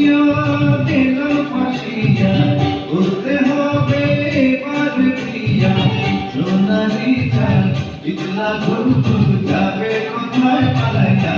ভালোবাসিয়া দিলাম ফাঁসিয়া করতে হবে এবার প্রিয়া সোনালি চাঁদ পিছলা ঘুর ঘুর যাবে কোথায় পালাইয়া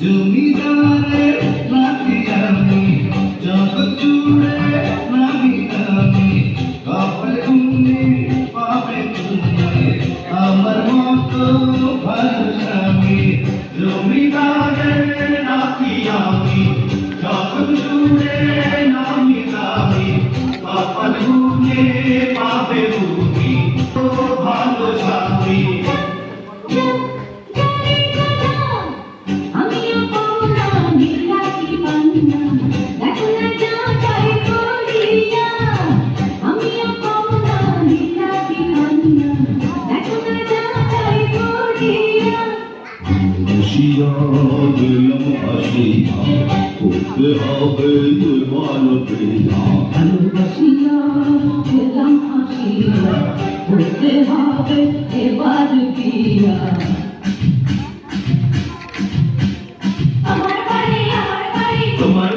জমিদারের নাতি আমি জগৎ জুড়ে নামি আমি কপালে উনি পাবে তুমি আমার মতো ভালো স্বামী জমিদারের নাতি আমি জগৎ জুড়ে নামি আমি কপালে উনি পাবে তুমি ভালো স্বামী দিলাম ফাঁসিয়া করতে হবে এবার প্রিয়া ভালোবাসিয়া দিলাম ফাঁসিয়া করতে হবে এবার প্রিয়া তোমার বাড়ি আমার বাড়ি তোমার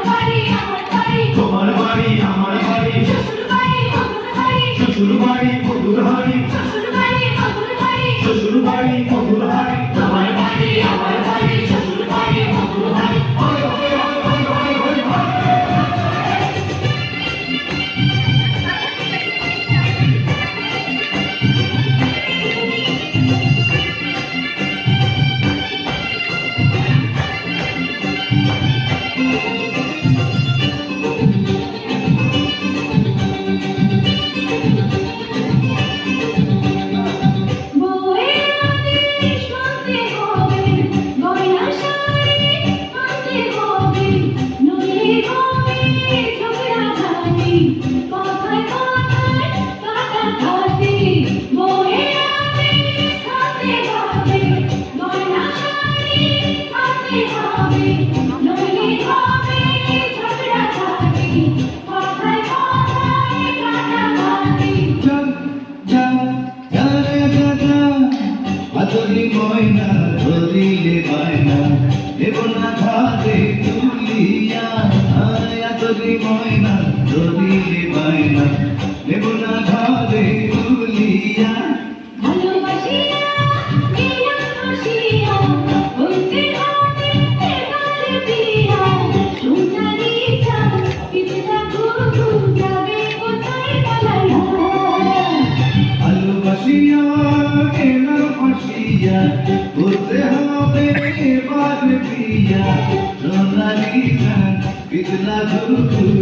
বাড়ি আমার বাড়ি তোমার বাড়ি আমার বাড়ি শ্বশুর বাড়ি মধুর বাড়ি শ্বশুর বাড়ি মধুর হাড়ি শ্বশুর বাড়ি মধুর বাড়ি তোমার বাড়ি আমার বাড়ি শ্বশুর বাড়ি মধুর হাড়ি ময়না ধরিলে বায়না দেব না ঘাটে তুলিয়া আতরি ময়না ধরিলে বায়না দেব না ঘাটে তুলিয়া ভালোবাসিয়া দিলাম ফাঁসিয়া করতে হবে এবার প্রিয়া সোনালি চাঁদ পিছলা ঘুর ঘুর যাবে কোথায় পালাইয়া ভালোবাসিয়া দিলাম ফাঁসিয়া করতে হবে এবার প্রিয়া সোনালি চাঁদ পিছলা ঘুর ঘুর